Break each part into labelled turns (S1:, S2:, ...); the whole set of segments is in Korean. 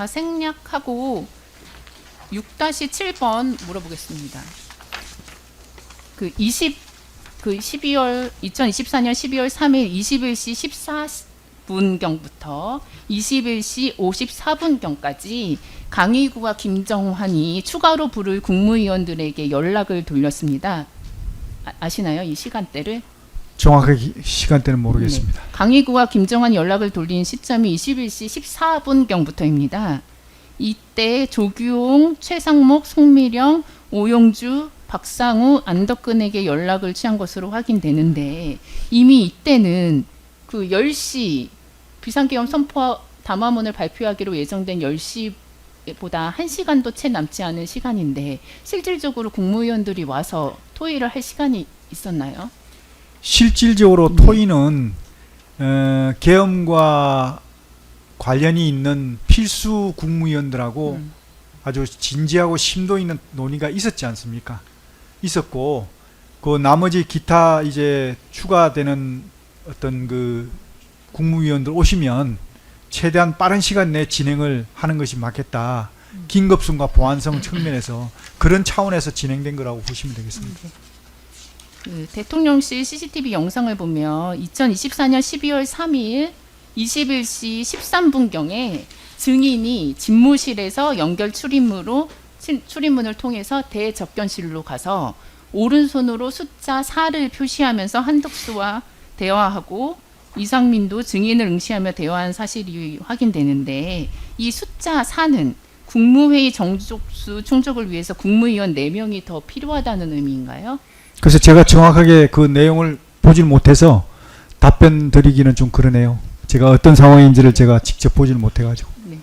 S1: 다 생략하고 6-7번 물어보겠습니다. 그 2024년 12월 3일 21시 14분경부터 21시 54분경까지 강의구와 김정환이 추가로 부를 국무위원들에게 연락을 돌렸습니다. 아시나요? 이 시간대를?
S2: 정확하게 시간대는 모르겠습니다.
S1: 네. 강의구와 김정환이 연락을 돌린 시점이 21시 14분경부터입니다. 이때 조규홍, 최상목, 송미령, 오용주, 박상우, 안덕근에게 연락을 취한 것으로 확인되는데 이미 이때는 그 10시 비상계엄 선포 담화문을 발표하기로 예정된 10시보다 1시간도 채 남지 않은 시간인데 실질적으로 국무위원들이 와서 토의를 할 시간이 있었나요?
S2: 실질적으로 토의는 계엄과 관련이 있는 필수 국무위원들하고 아주 진지하고 심도 있는 논의가 있었지 않습니까? 있었고 그 나머지 기타 이제 추가되는 어떤 그 국무위원들 오시면 최대한 빠른 시간 내에 진행을 하는 것이 맞겠다. 긴급성과 보안성 측면에서 그런 차원에서 진행된 거라고 보시면 되겠습니다.
S1: 그 대통령실 CCTV 영상을 보면 2024년 12월 3일 21시 13분경에 증인이 집무실에서 연결 출입문을 통해서 대접견실로 가서 오른손으로 숫자 4를 표시하면서 한덕수와 대화하고 이상민도 증인을 응시하며 대화한 사실이 확인되는데 이 숫자 4는 국무회의 정족수 충족을 위해서 국무위원 4명이 더 필요하다는 의미인가요?
S2: 그래서 제가 정확하게 그 내용을 보질 못해서 답변 드리기는 좀 그러네요. 제가 어떤 상황인지를 제가 직접 보질 못해가지고.
S1: 네.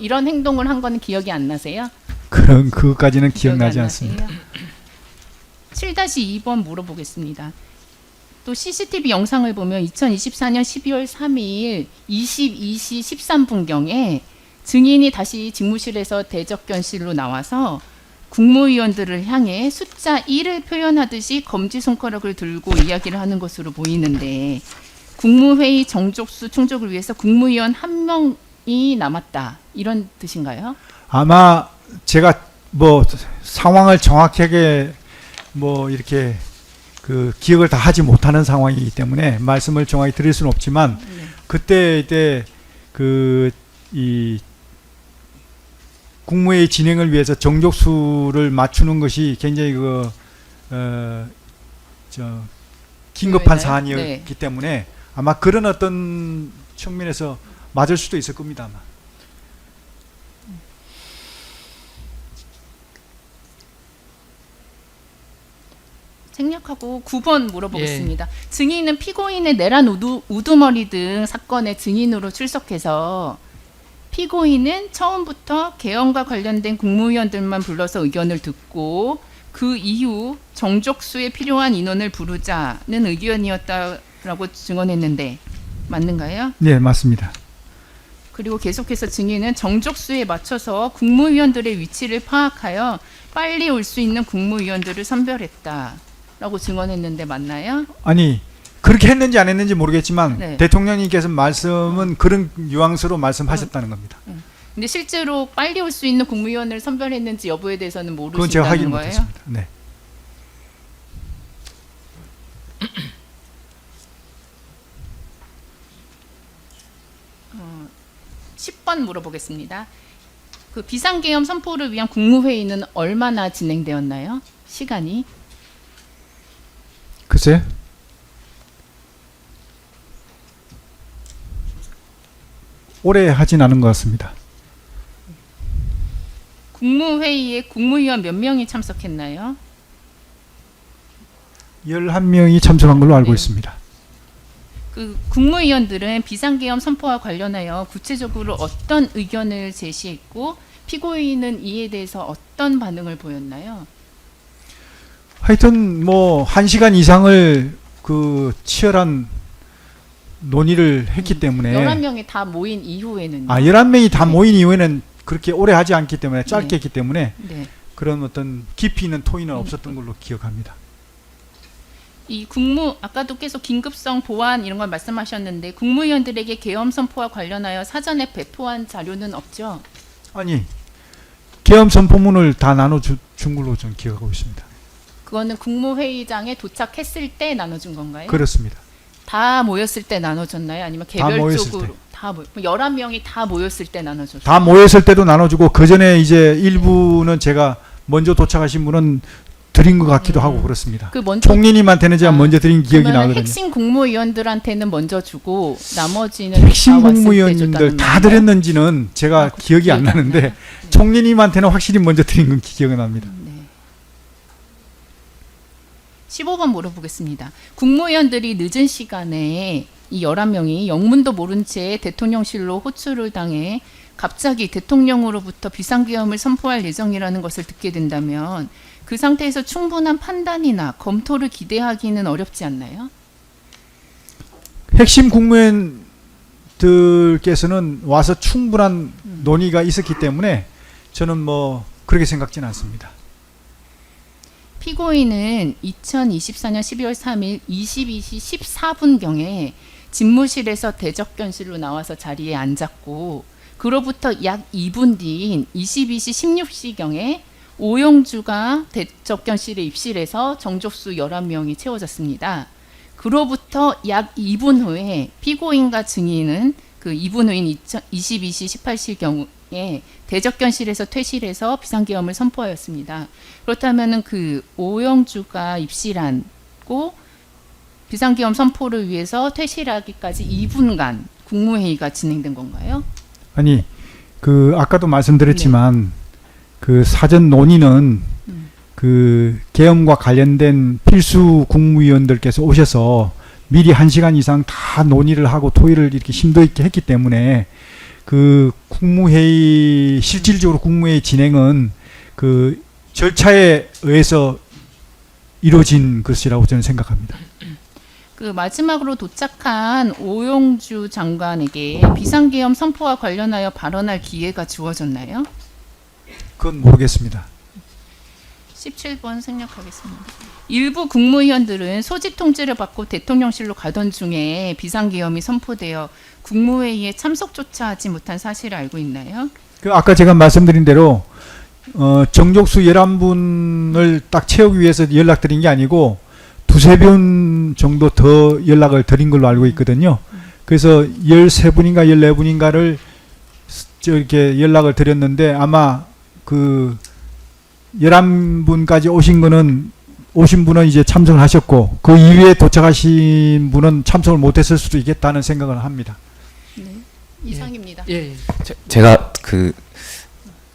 S1: 이런 행동을 한 거는 기억이 안 나세요?
S2: 그까지는 기억나지
S1: 안
S2: 않습니다.
S1: 나세요? 7-2번 물어보겠습니다. 또 CCTV 영상을 보면 2024년 12월 3일 22시 13분경에 증인이 다시 직무실에서 대접견실로 나와서 국무위원들을 향해 숫자 1을 표현하듯이 검지손가락을 들고 이야기를 하는 것으로 보이는데 국무회의 정족수 충족을 위해서 국무위원 1명이 남았다. 이런 뜻인가요?
S2: 아마 제가 뭐 상황을 정확하게 뭐 이렇게 그 기억을 다 하지 못하는 상황이기 때문에 말씀을 정확히 드릴 수는 없지만 그때 이제 그 이 국무회의 진행을 위해서 정족수를 맞추는 것이 굉장히 긴급한 사안이었기 때문에 아마 그런 어떤 측면에서 맞을 수도 있을 겁니다. 아마.
S1: 생략하고 9번 물어보겠습니다. 증인은 피고인의 내란 우두머리 등 사건의 증인으로 출석해서 피고인은 처음부터 계엄과 관련된 국무위원들만 불러서 의견을 듣고 그 이후 정족수에 필요한 인원을 부르자는 의견이었다라고 증언했는데 맞는가요?
S2: 네, 맞습니다.
S1: 그리고 계속해서 증인은 정족수에 맞춰서 국무위원들의 위치를 파악하여 빨리 올 수 있는 국무위원들을 선별했다라고 증언했는데 맞나요?
S2: 아니 그렇게 했는지 안 했는지 모르겠지만
S1: 네.
S2: 대통령님께서 말씀은 그런 뉘앙스로 말씀하셨다는 겁니다.
S1: 근데 실제로 빨리 올 수 있는 국무위원을 선별했는지 여부에 대해서는
S2: 그건 제가 확인
S1: 모르신다는 거예요?
S2: 못했습니다. 네.
S1: 10번 물어보겠습니다. 그 비상계엄 선포를 위한 국무회의는 얼마나 진행되었나요? 시간이?
S2: 글쎄 오래 하진 않은 것 같습니다.
S1: 국무회의에 국무위원 몇 명이 참석했나요?
S2: 11명이 참석한 걸로 알고 있습니다.
S1: 그 국무위원들은 비상계엄 선포와 관련하여 구체적으로 어떤 의견을 제시했고 피고인은 이에 대해서 어떤 반응을 보였나요?
S2: 하여튼 뭐 1시간 이상을 그 치열한 논의를 했기 때문에
S1: 11명이 다 모인 이후에는요?
S2: 11명이 다 모인 이후에는 그렇게 오래 하지 않기 때문에 짧게 했기 때문에
S1: 네.
S2: 그런 어떤 깊이 있는 토의는 없었던 걸로 기억합니다.
S1: 이 아까도 계속 긴급성 보완 이런 걸 말씀하셨는데 국무위원들에게 계엄 선포와 관련하여 사전에 배포한 자료는 없죠?
S2: 아니, 계엄 선포문을 다 나눠준 걸로 저는 기억하고 있습니다.
S1: 그거는 국무회의장에 도착했을 때 나눠준 건가요?
S2: 그렇습니다.
S1: 다 모였을 때 나눠줬나요? 아니면
S2: 다 모였을
S1: 개별적으로? 다 11명이 다 모였을 때 나눠줬어요?
S2: 다 모였을 때도 나눠주고 그 전에 이제 일부는 제가 먼저 도착하신 분은 드린 것 같기도 하고 그렇습니다.
S1: 그 먼저
S2: 총리님한테는 제가 먼저 드린 기억이
S1: 그러면은
S2: 나거든요.
S1: 핵심 국무위원들한테는 먼저 주고 나머지는
S2: 핵심
S1: 다 왔을 때
S2: 국무위원님들
S1: 줬다는
S2: 다
S1: 말인가요?
S2: 드렸는지는 제가 기억이 안 나는데 총리님한테는 확실히 먼저 드린 건 기억이 납니다.
S1: 네. 15번 물어보겠습니다. 국무위원들이 늦은 시간에 이 11명이 영문도 모른 채 대통령실로 호출을 당해 갑자기 대통령으로부터 비상계엄을 선포할 예정이라는 것을 듣게 된다면 그 상태에서 충분한 판단이나 검토를 기대하기는 어렵지 않나요?
S2: 핵심 국무위원들께서는 와서 충분한 논의가 있었기 때문에 저는 뭐 그렇게 생각지는 않습니다.
S1: 피고인은 2024년 12월 3일 22시 14분경에 집무실에서 대적견실로 나와서 자리에 앉았고 그로부터 약 2분 뒤인 22시 16시경에 오영주가 대적견실에 입실해서 정족수 11명이 채워졌습니다. 그로부터 약 2분 후에 피고인과 증인은 그 2분 후인 22시 18시 경우에 대적견실에서 퇴실해서 비상계엄을 선포하였습니다. 그렇다면 그 오영주가 입실하고 비상계엄 선포를 위해서 퇴실하기까지 2분간 국무회의가 진행된 건가요?
S2: 아니, 그 아까도 말씀드렸지만 그 사전 논의는 그 계엄과 관련된 필수 국무위원들께서 오셔서 미리 1시간 이상 다 논의를 하고 토의를 이렇게 심도 있게 했기 때문에 그 국무회의 실질적으로 국무회의 진행은 그 절차에 의해서 이루어진 것이라고 저는 생각합니다.
S1: 그 마지막으로 도착한 오영주 장관에게 비상계엄 선포와 관련하여 발언할 기회가 주어졌나요?
S2: 그건 모르겠습니다.
S1: 17번 생략하겠습니다. 일부 국무위원들은 소집 통지를 받고 대통령실로 가던 중에 비상계엄이 선포되어 국무회의에 참석조차 하지 못한 사실을 알고 있나요?
S2: 그 아까 제가 말씀드린 대로 정족수 11분을 딱 채우기 위해서 연락드린 게 아니고 두세 번 정도 더 연락을 드린 걸로 알고 있거든요. 그래서 13분인가 14분인가를 이렇게 연락을 드렸는데 아마 그 11분까지 오신 분은 이제 참석을 하셨고 그 이후에 도착하신 분은 참석을 못했을 수도 있겠다는 생각을 합니다.
S1: 네. 이상입니다.
S3: 예.
S4: 제가 그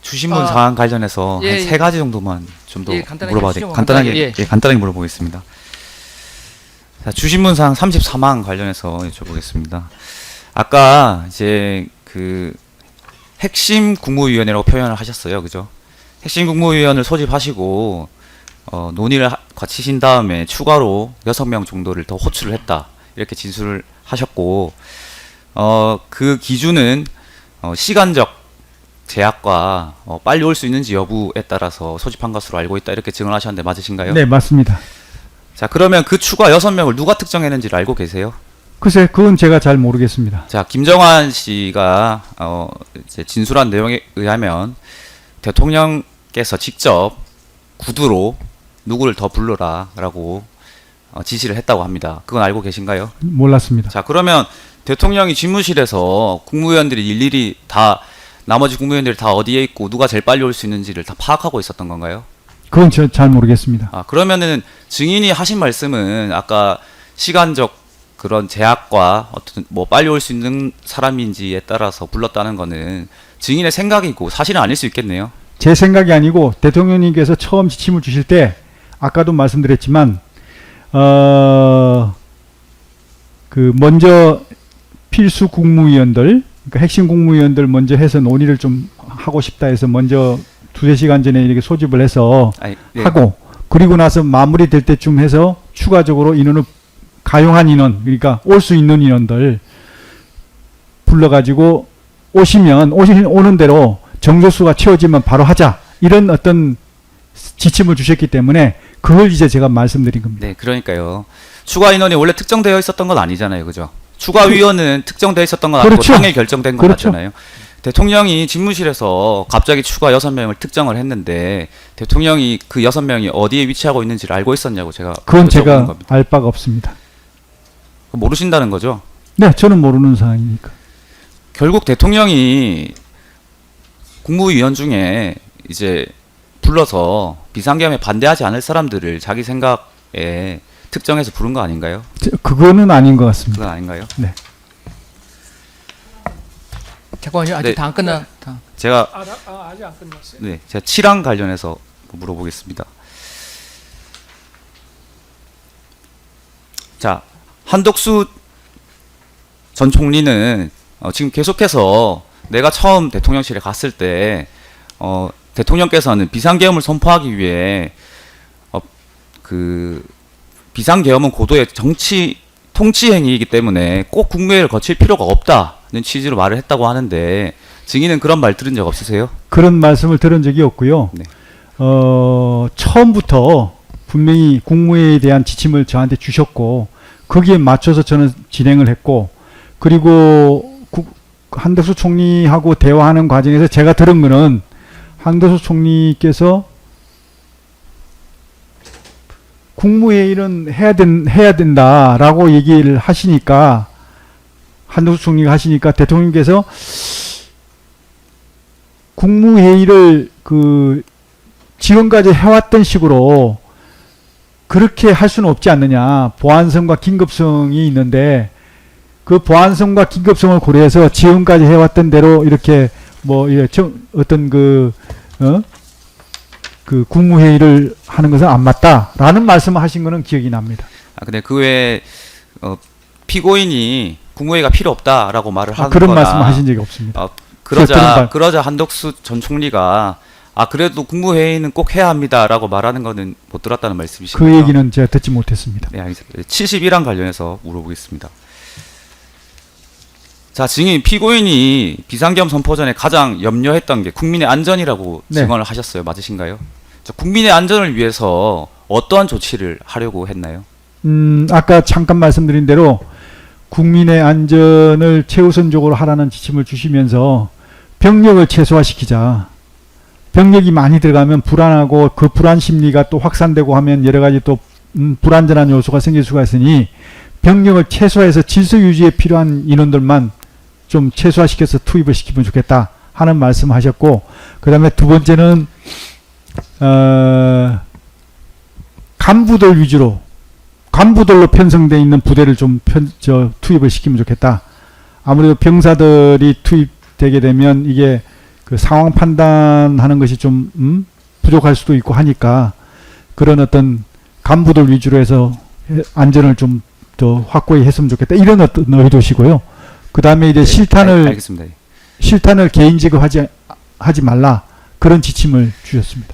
S4: 주신문 사안 관련해서 한 세 가지 정도만 좀 더
S3: 간단하게
S4: 물어봐도
S3: 하시죠.
S4: 간단하게 간단하게 물어보겠습니다. 자, 주신문 사항 34망 관련해서 여쭤보겠습니다. 아까 이제 그 핵심 국무위원이라고 표현을 하셨어요, 그죠? 핵심 국무위원을 소집하시고 논의를 거치신 다음에 추가로 6명 정도를 더 호출을 했다 이렇게 진술을 하셨고 그 기준은 시간적 제약과 빨리 올 수 있는지 여부에 따라서 소집한 것으로 알고 있다 이렇게 증언을 하셨는데 맞으신가요?
S2: 네, 맞습니다.
S4: 자, 그러면 그 추가 6명을 누가 특정했는지를 알고 계세요?
S2: 글쎄, 그건 제가 잘 모르겠습니다.
S4: 자, 김정환 씨가 이제 진술한 내용에 의하면 대통령께서 직접 구두로 누구를 더 불러라라고 지시를 했다고 합니다. 그건 알고 계신가요?
S2: 몰랐습니다.
S4: 자, 그러면 대통령이 집무실에서 국무위원들이 일일이 다 나머지 국무위원들이 다 어디에 있고 누가 제일 빨리 올 수 있는지를 다 파악하고 있었던 건가요?
S2: 그건 저 잘 모르겠습니다.
S4: 그러면은 증인이 하신 말씀은 아까 시간적 그런 제약과 어떤 뭐 빨리 올 수 있는 사람인지에 따라서 불렀다는 거는 증인의 생각이고 사실은 아닐 수 있겠네요.
S2: 제 생각이 아니고 대통령님께서 처음 지침을 주실 때 아까도 말씀드렸지만 그 먼저 필수 국무위원들 그러니까 핵심 국무위원들 먼저 해서 논의를 좀 하고 싶다 해서 먼저 두세 시간 전에 이렇게 소집을 해서 하고 그리고 나서 마무리될 때쯤 해서 추가적으로 인원을 가용한 인원 그러니까 올 수 있는 인원들 불러가지고 오는 대로 정족수가 채워지면 바로 하자 이런 어떤 지침을 주셨기 때문에 그걸 이제 제가 말씀드린 겁니다.
S4: 네, 그러니까요. 추가 인원이 원래 특정되어 있었던 건 아니잖아요, 그죠? 추가 위원은 특정되어 있었던 건 아니고
S2: 그렇죠.
S4: 당일 결정된 건
S2: 그렇죠.
S4: 맞잖아요. 대통령이 집무실에서 갑자기 추가 6명을 특정을 했는데 대통령이 그 6명이 어디에 위치하고 있는지를 알고 있었냐고 제가
S2: 그건
S4: 여쭤보는
S2: 제가
S4: 겁니다.
S2: 알 바가 없습니다.
S4: 모르신다는 거죠?
S2: 네, 저는 모르는 사항이니까.
S4: 결국 대통령이 국무위원 중에 이제 불러서 비상계엄에 반대하지 않을 사람들을 자기 생각에 특정해서 부른 거 아닌가요?
S2: 그거는 아닌 것 같습니다.
S4: 그건 아닌가요?
S2: 네.
S3: 잠깐만요. 아직
S4: 네.
S3: 다 안 끝나. 다.
S4: 제가
S5: 아직 안 끝났어요.
S4: 네, 제가 7항 관련해서 물어보겠습니다. 자, 한덕수 전 총리는 지금 계속해서 내가 처음 대통령실에 갔을 때 대통령께서는 비상계엄을 선포하기 위해 그 비상계엄은 고도의 정치 통치 행위이기 때문에 꼭 국무회의를 거칠 필요가 없다는 취지로 말을 했다고 하는데 증인은 그런 말 들은 적 없으세요?
S2: 그런 말씀을 들은 적이 없고요.
S4: 네.
S2: 처음부터 분명히 국무회의에 대한 지침을 저한테 주셨고 거기에 맞춰서 저는 진행을 했고 그리고 한덕수 총리하고 대화하는 과정에서 제가 들은 거는 한덕수 총리께서 국무회의는 해야 된다라고 얘기를 하시니까 한덕수 총리가 하시니까 대통령께서 국무회의를 지금까지 해왔던 식으로 그렇게 할 수는 없지 않느냐. 보안성과 긴급성이 있는데 그 보안성과 긴급성을 고려해서 지금까지 해왔던 대로 이렇게 어떤 그 국무회의를 하는 것은 안 맞다라는 말씀을 하신 거는 기억이 납니다.
S4: 근데 그 외에 피고인이 국무회의가 필요 없다라고 말을 하는
S2: 그런
S4: 거나
S2: 말씀을 하신 적이 없습니다.
S4: 그러자 한덕수 전 총리가 그래도 국무회의는 꼭 해야 합니다라고 말하는 거는 못 들었다는 말씀이신
S2: 그
S4: 거죠?
S2: 얘기는 제가 듣지 못했습니다.
S4: 네, 알겠습니다. 71항 관련해서 물어보겠습니다. 자, 증인 피고인이 비상계엄 선포 전에 가장 염려했던 게 국민의 안전이라고
S2: 네.
S4: 증언을 하셨어요. 맞으신가요? 자, 국민의 안전을 위해서 어떠한 조치를 하려고 했나요?
S2: 아까 잠깐 말씀드린 대로 국민의 안전을 최우선적으로 하라는 지침을 주시면서 병력을 최소화시키자. 병력이 많이 들어가면 불안하고 그 불안 심리가 또 확산되고 하면 여러 가지 또 불안전한 요소가 생길 수가 있으니 병력을 최소화해서 질서 유지에 필요한 인원들만 좀 최소화시켜서 투입을 시키면 좋겠다 하는 말씀하셨고 그 다음에 두 번째는 간부들 위주로 간부들로 편성되어 있는 부대를 좀 투입을 시키면 좋겠다. 아무래도 병사들이 투입되게 되면 이게 그 상황 판단하는 것이 좀 부족할 수도 있고 하니까 그런 어떤 간부들 위주로 해서 안전을 좀 더 확고히 했으면 좋겠다. 이런 어떤 의도시고요. 그 다음에 이제
S4: 알겠습니다.
S2: 실탄을 개인 지급하지 말라 그런 지침을 주셨습니다.